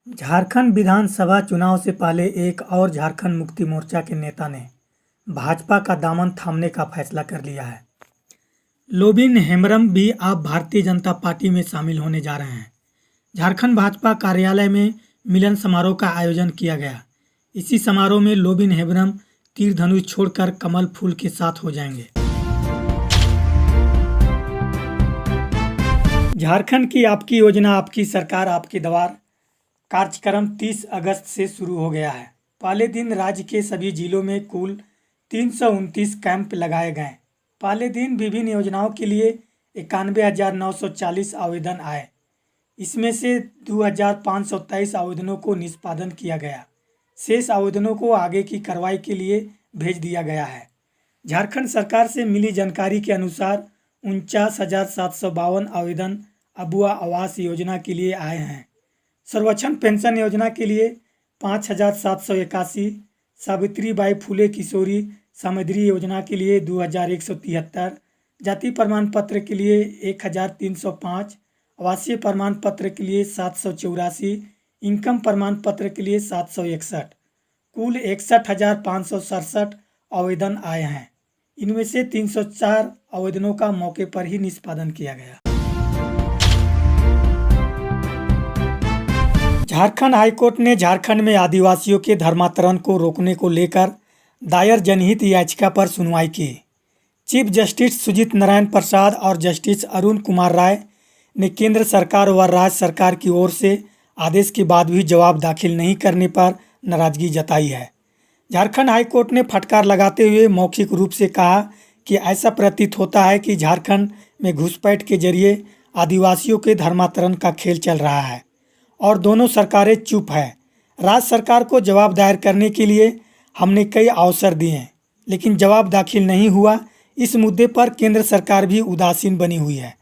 झारखंड विधानसभा चुनाव से पहले एक और झारखंड मुक्ति मोर्चा के नेता ने भाजपा का दामन थामने का फैसला कर लिया है। लोबिन हेम्ब्रम भी अब भारतीय जनता पार्टी में शामिल होने जा रहे हैं। झारखंड भाजपा कार्यालय में मिलन समारोह का आयोजन किया गया। इसी समारोह में लोबिन हेम्ब्रम तीर धनुष छोड़कर कमल फूल के साथ हो जाएंगे। झारखंड की आपकी योजना आपकी सरकार आपके द्वार कार्यक्रम 30 अगस्त से शुरू हो गया है। पहले दिन राज्य के सभी जिलों में कुल 329 कैंप लगाए गए। पहले दिन विभिन्न योजनाओं के लिए 91,940 आवेदन आए। इसमें से 2,523 आवेदनों को निष्पादन किया गया। शेष आवेदनों को आगे की कार्रवाई के लिए भेज दिया गया है। झारखंड सरकार से मिली जानकारी के अनुसार 49,752 आवेदन अबुआ आवास योजना के लिए आए हैं। सर्वोच्च पेंशन योजना के लिए 5,781, सावित्रीबाई फुले किशोरी समृद्धि योजना के लिए 2,173, जाति प्रमाण पत्र के लिए 1,305, आवासीय प्रमाण पत्र के लिए 784, इनकम प्रमाण पत्र के लिए 761, कुल 61,567 आवेदन आए हैं। इनमें से 304 आवेदनों का मौके पर ही निष्पादन किया गया। झारखंड हाईकोर्ट ने झारखंड में आदिवासियों के धर्मांतरण को रोकने को लेकर दायर जनहित याचिका पर सुनवाई की। चीफ जस्टिस सुजीत नारायण प्रसाद और जस्टिस अरुण कुमार राय ने केंद्र सरकार व राज्य सरकार की ओर से आदेश के बाद भी जवाब दाखिल नहीं करने पर नाराजगी जताई है। झारखंड हाईकोर्ट ने फटकार लगाते हुए मौखिक रूप से कहा कि ऐसा प्रतीत होता है कि झारखंड में घुसपैठ के जरिए आदिवासियों के धर्मांतरण का खेल चल रहा है और दोनों सरकारें चुप है। राज्य सरकार को जवाब दायर करने के लिए हमने कई अवसर दिए लेकिन जवाब दाखिल नहीं हुआ। इस मुद्दे पर केंद्र सरकार भी उदासीन बनी हुई है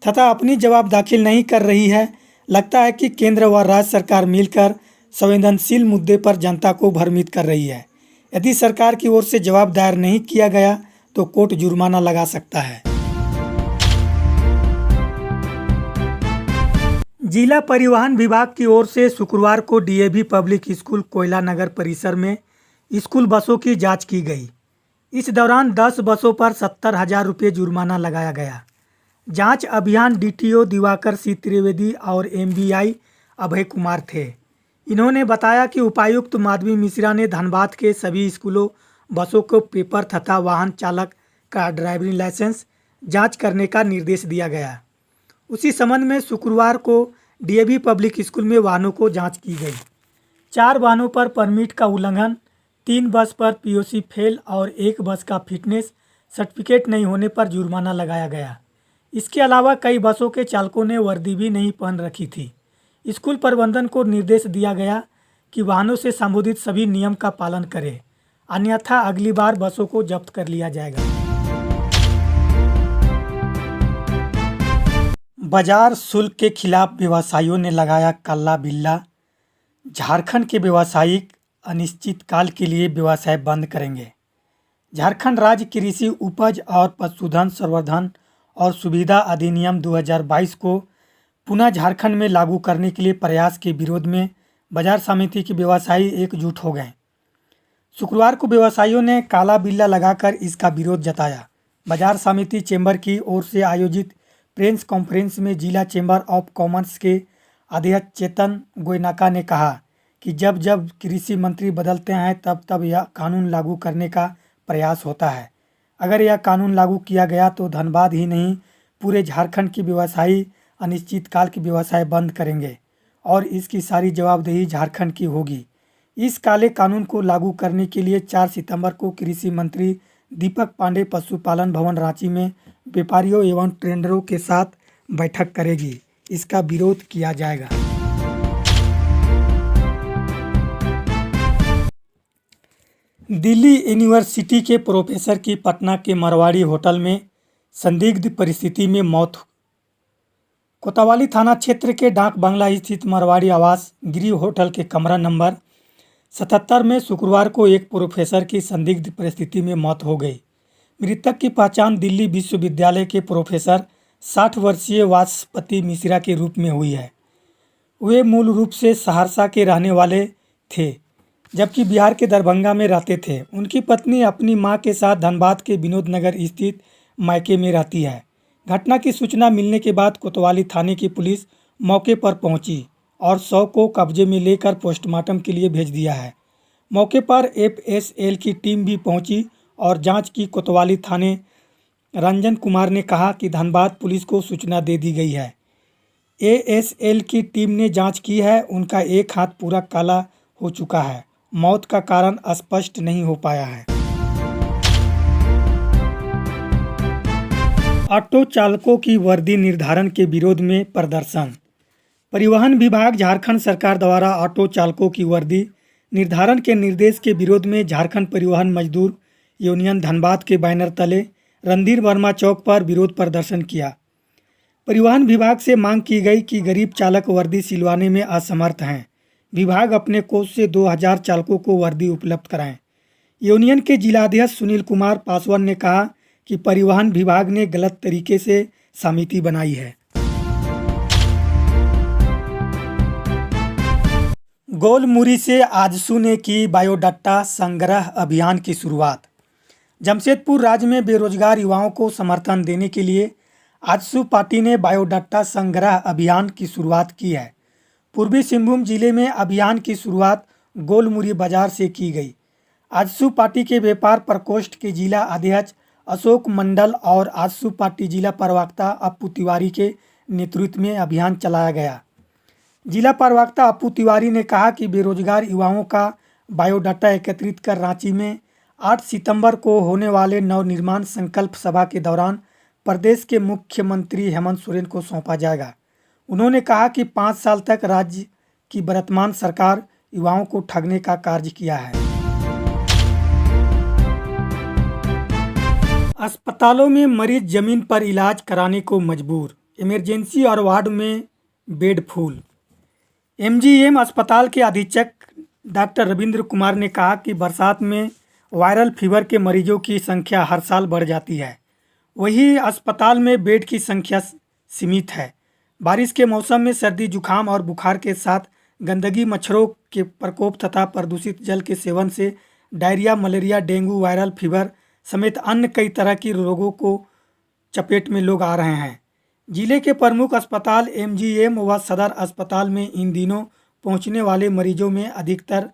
तथा अपनी जवाब दाखिल नहीं कर रही है। लगता है कि केंद्र व राज्य सरकार मिलकर संवेदनशील मुद्दे पर जनता को भ्रमित कर रही है। यदि सरकार की ओर से जवाब दायर नहीं किया गया तो कोर्ट जुर्माना लगा सकता है। जिला परिवहन विभाग की ओर से शुक्रवार को डीएवी पब्लिक स्कूल कोयला नगर परिसर में स्कूल बसों की जांच की गई। इस दौरान 10 बसों पर 70,000 रुपये जुर्माना लगाया गया। जांच अभियान डीटीओ दिवाकर सी त्रिवेदी और एमबीआई अभय कुमार थे। इन्होंने बताया कि उपायुक्त माधवी मिश्रा ने धनबाद के सभी स्कूलों बसों को पेपर तथा वाहन चालक का ड्राइविंग लाइसेंस जाँच करने का निर्देश दिया गया। उसी संबंध में शुक्रवार को डीएवी पब्लिक स्कूल में वाहनों को जांच की गई। 4 वाहनों पर परमिट का उल्लंघन, 3 बस पर पीओसी फेल और 1 बस का फिटनेस सर्टिफिकेट नहीं होने पर जुर्माना लगाया गया। इसके अलावा कई बसों के चालकों ने वर्दी भी नहीं पहन रखी थी। स्कूल प्रबंधन को निर्देश दिया गया कि वाहनों से संबंधित सभी नियम का पालन करें, अन्यथा अगली बार बसों को जब्त कर लिया जाएगा। बाजार शुल्क के खिलाफ व्यवसायियों ने लगाया काला बिल्ला। झारखंड के व्यवसायिक अनिश्चितकाल के लिए व्यवसाय बंद करेंगे। झारखंड राज्य कृषि उपज और पशुधन संवर्धन और सुविधा अधिनियम 2022 को पुनः झारखंड में लागू करने के लिए प्रयास के विरोध में बाजार समिति के व्यवसायी एकजुट हो गए। शुक्रवार को व्यवसायियों ने काला बिल्ला लगाकर इसका विरोध जताया। बाजार समिति चेंबर की ओर से आयोजित प्रेस कॉन्फ्रेंस में जिला चेंबर ऑफ कॉमर्स के अध्यक्ष चेतन गोयनाका ने कहा कि जब जब कृषि मंत्री बदलते हैं तब तब यह कानून लागू करने का प्रयास होता है। अगर यह कानून लागू किया गया तो धनबाद ही नहीं पूरे झारखंड के व्यवसायी अनिश्चितकाल के व्यवसाय बंद करेंगे और इसकी सारी जवाबदेही झारखंड की होगी। इस काले कानून को लागू करने के लिए 4 सितंबर को कृषि मंत्री दीपक पांडे पशुपालन भवन रांची में व्यापारियों एवं ट्रेडरों के साथ बैठक करेगी। इसका विरोध किया जाएगा। दिल्ली यूनिवर्सिटी के प्रोफेसर की पटना के मरवाड़ी होटल में संदिग्ध परिस्थिति में मौत। कोतवाली थाना क्षेत्र के डाक बंगला स्थित मरवाड़ी आवास गिरी होटल के कमरा नंबर 77 में शुक्रवार को एक प्रोफेसर की संदिग्ध परिस्थिति में मौत हो गई। मृतक की पहचान दिल्ली विश्वविद्यालय के प्रोफेसर 60 वर्षीय वाचस्पति मिश्रा के रूप में हुई है। वे मूल रूप से सहरसा के रहने वाले थे, जबकि बिहार के दरभंगा में रहते थे। उनकी पत्नी अपनी मां के साथ धनबाद के विनोद नगर स्थित मायके में रहती है। घटना की सूचना मिलने के बाद कोतवाली थाने की पुलिस मौके पर पहुंची और शव को कब्जे में लेकर पोस्टमार्टम के लिए भेज दिया है। मौके पर एफएसएल की टीम भी पहुंची और जांच की। कोतवाली थाने रंजन कुमार ने कहा कि धनबाद पुलिस को सूचना दे दी गई है। एएसएल की टीम ने जांच की है। उनका एक हाथ पूरा काला हो चुका है। मौत का कारण स्पष्ट नहीं हो पाया है। ऑटो चालकों की वर्दी निर्धारण के विरोध में प्रदर्शन। परिवहन विभाग झारखंड सरकार द्वारा ऑटो चालकों की वर्दी निर्धारण के निर्देश के विरोध में झारखंड परिवहन मजदूर यूनियन धनबाद के बैनर तले रणधीर वर्मा चौक पर विरोध प्रदर्शन किया। परिवहन विभाग से मांग की गई कि गरीब चालक वर्दी सिलवाने में असमर्थ हैं। विभाग अपने कोष से 2000 चालकों को वर्दी उपलब्ध कराएं। यूनियन के जिलाध्यक्ष सुनील कुमार पासवान ने कहा कि परिवहन विभाग ने गलत तरीके से समिति बनाई है। गोलमुरी से आजसू ने की बायोडाटा संग्रह अभियान की शुरुआत। जमशेदपुर राज्य में बेरोजगार युवाओं को समर्थन देने के लिए आजसू पार्टी ने बायोडाटा संग्रह अभियान की शुरुआत की है। पूर्वी सिंहभूम जिले में अभियान की शुरुआत गोलमुरी बाजार से की गई। आजसू पार्टी के व्यापार प्रकोष्ठ के जिला अध्यक्ष अशोक मंडल और आजसू पार्टी जिला प्रवक्ता अप्पू तिवारी के नेतृत्व में अभियान चलाया गया। जिला प्रवक्ता अप्पू तिवारी ने कहा कि बेरोजगार युवाओं का बायोडाटा एकत्रित कर रांची में 8 सितंबर को होने वाले नवनिर्माण संकल्प सभा के दौरान प्रदेश के मुख्यमंत्री हेमंत सोरेन को सौंपा जाएगा। उन्होंने कहा कि 5 साल तक राज्य की वर्तमान सरकार युवाओं को ठगने का कार्य किया है। अस्पतालों में मरीज जमीन पर इलाज कराने को मजबूर। इमरजेंसी और वार्ड में बेड फुल। एमजीएम अस्पताल के अधीक्षक डॉक्टर रविंद्र कुमार ने कहा कि बरसात में वायरल फीवर के मरीजों की संख्या हर साल बढ़ जाती है। वहीं अस्पताल में बेड की संख्या सीमित है। बारिश के मौसम में सर्दी जुकाम और बुखार के साथ गंदगी, मच्छरों के प्रकोप तथा प्रदूषित जल के सेवन से diarrhoea, malaria, dengue, viral fever समेत अन्य कई तरह की रोगों को चपेट में लोग आ रहे हैं। जिले के प्रमुख अस्पताल एमजीएम व सदर अस्पताल में इन दिनों पहुंचने वाले मरीजों में अधिकतर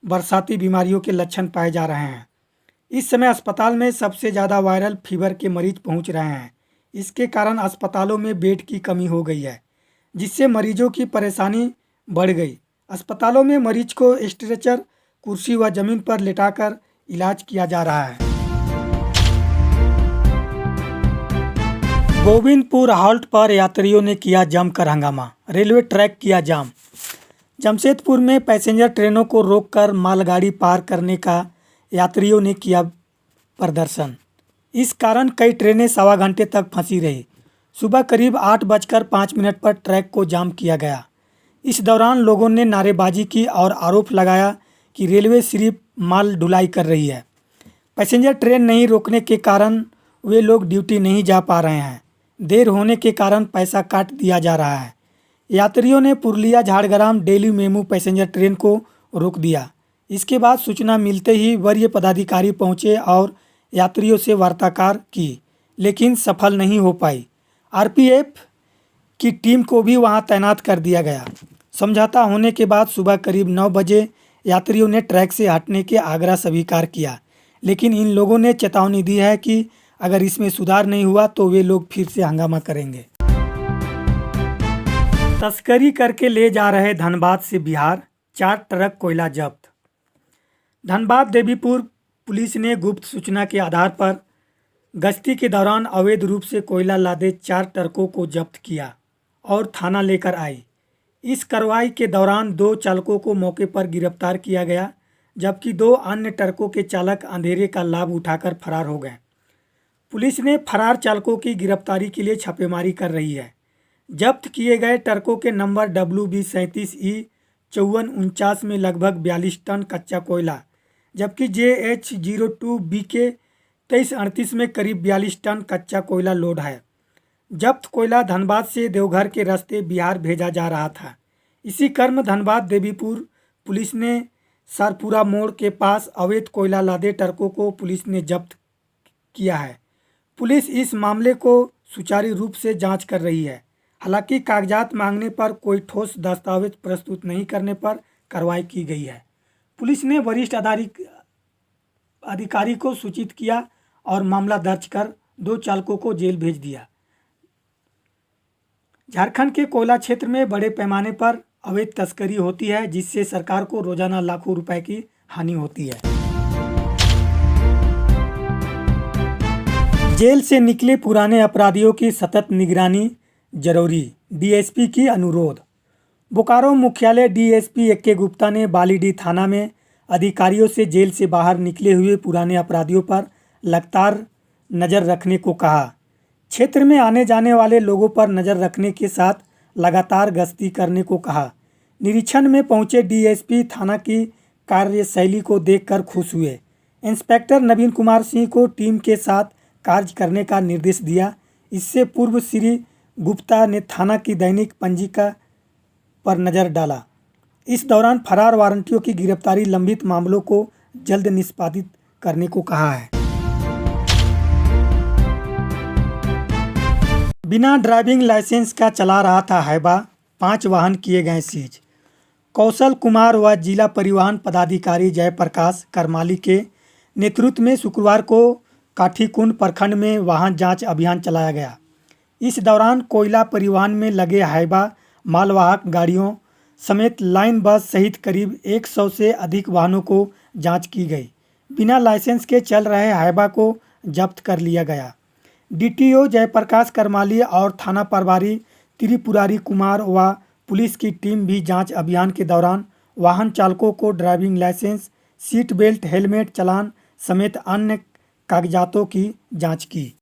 बरसाती बीमारियों के लक्षण पाए जा रहे हैं। इस समय अस्पताल में सबसे ज़्यादा वायरल फीवर के मरीज पहुंच रहे हैं। इसके कारण अस्पतालों में बेड की कमी हो गई है, जिससे मरीजों की परेशानी बढ़ गई। अस्पतालों में मरीज को स्ट्रेचर, कुर्सी व जमीन पर लेटाकर इलाज किया जा रहा है। गोविंदपुर हॉल्ट पर यात्रियों ने किया जमकर हंगामा। रेलवे ट्रैक किया जाम। जमशेदपुर में पैसेंजर ट्रेनों को रोककर मालगाड़ी पार करने का यात्रियों ने किया प्रदर्शन। इस कारण कई ट्रेनें सवा घंटे तक फंसी रही। सुबह करीब 8:05 पर ट्रैक को जाम किया गया। इस दौरान लोगों ने नारेबाजी की और आरोप लगाया कि रेलवे सिर्फ माल ढुलाई कर रही है। पैसेंजर ट्रेन नहीं रोकने के कारण वे लोग ड्यूटी नहीं जा पा रहे हैं। देर होने के कारण पैसा काट दिया जा रहा है। यात्रियों ने Purulia Jhargram daily MEMU passenger train को रोक दिया। इसके बाद सूचना मिलते ही वरीय पदाधिकारी पहुंचे और यात्रियों से वार्ताकार की, लेकिन सफल नहीं हो पाई। आरपीएफ की टीम को भी वहां तैनात कर दिया गया। समझौता होने के बाद सुबह करीब 9 बजे यात्रियों ने ट्रैक से हटने के आग्रह स्वीकार किया, लेकिन इन लोगों ने चेतावनी दी है कि अगर इसमें सुधार नहीं हुआ तो वे लोग फिर से हंगामा करेंगे। तस्करी करके ले जा रहे धनबाद से बिहार 4 ट्रक कोयला जब्त। धनबाद देवीपुर पुलिस ने गुप्त सूचना के आधार पर गश्ती के दौरान अवैध रूप से कोयला लादे 4 ट्रकों को जब्त किया और थाना लेकर आई। इस कार्रवाई के दौरान 2 चालकों को मौके पर गिरफ्तार किया गया, जबकि 2 अन्य ट्रकों के चालक अंधेरे का लाभ उठाकर फरार हो गए। पुलिस ने फरार चालकों की गिरफ्तारी के लिए छापेमारी कर रही है। जब्त किए गए ट्रकों के नंबर WB37E 5449 में लगभग 42 टन कच्चा कोयला, जबकि JH02BK 2338 में करीब 42 टन कच्चा कोयला लोड है। जब्त कोयला धनबाद से देवघर के रास्ते बिहार भेजा जा रहा था। इसी क्रम धनबाद देवीपुर पुलिस ने सरपुरा मोड़ के पास अवैध कोयला लादे ट्रकों को पुलिस ने जब्त किया है। पुलिस इस मामले को सुचारू रूप से जांच कर रही है। हालांकि कागजात मांगने पर कोई ठोस दस्तावेज प्रस्तुत नहीं करने पर कार्रवाई की गई है। पुलिस ने वरिष्ठ अधिकारी को सूचित किया और मामला दर्ज कर 2 चालकों को जेल भेज दिया। झारखंड के कोयला क्षेत्र में बड़े पैमाने पर अवैध तस्करी होती है, जिससे सरकार को रोजाना लाखों रुपए की हानि होती है। जेल से निकले पुराने अपराधियों की सतत निगरानी जरूरी, डीएसपी की अनुरोध। बोकारो मुख्यालय डीएसपी ए.के. गुप्ता ने बालीडीह थाना में अधिकारियों से जेल से बाहर निकले हुए पुराने अपराधियों पर लगातार नज़र रखने को कहा। क्षेत्र में आने जाने वाले लोगों पर नज़र रखने के साथ लगातार गश्ती करने को कहा। निरीक्षण में पहुंचे डीएसपी थाना की कार्यशैली को देखकर खुश हुए। इंस्पेक्टर नवीन कुमार सिंह को टीम के साथ कार्य करने का निर्देश दिया। इससे पूर्व श्री गुप्ता ने थाना की दैनिक पंजिका पर नज़र डाला। इस दौरान फरार वारंटियों की गिरफ्तारी, लंबित मामलों को जल्द निष्पादित करने को कहा है। बिना ड्राइविंग लाइसेंस का चला रहा था हाइबा, 5 वाहन किए गए सीज। कौशल कुमार व जिला परिवहन पदाधिकारी जयप्रकाश करमाली के नेतृत्व में शुक्रवार को काठीकुंड प्रखंड में वाहन जांच अभियान चलाया गया। इस दौरान कोयला परिवहन में लगे हाइबा मालवाहक गाड़ियों समेत लाइन बस सहित करीब 100 से अधिक वाहनों को जांच की गई। बिना लाइसेंस के चल रहे हाइबा को जब्त कर लिया गया। डीटीओ जयप्रकाश करमाली और थाना प्रभारी त्रिपुरारी कुमार व पुलिस की टीम भी जांच अभियान के दौरान वाहन चालकों को driving licence, seat belt, helmet, चालान समेत अन्य कागजातों की जांच की।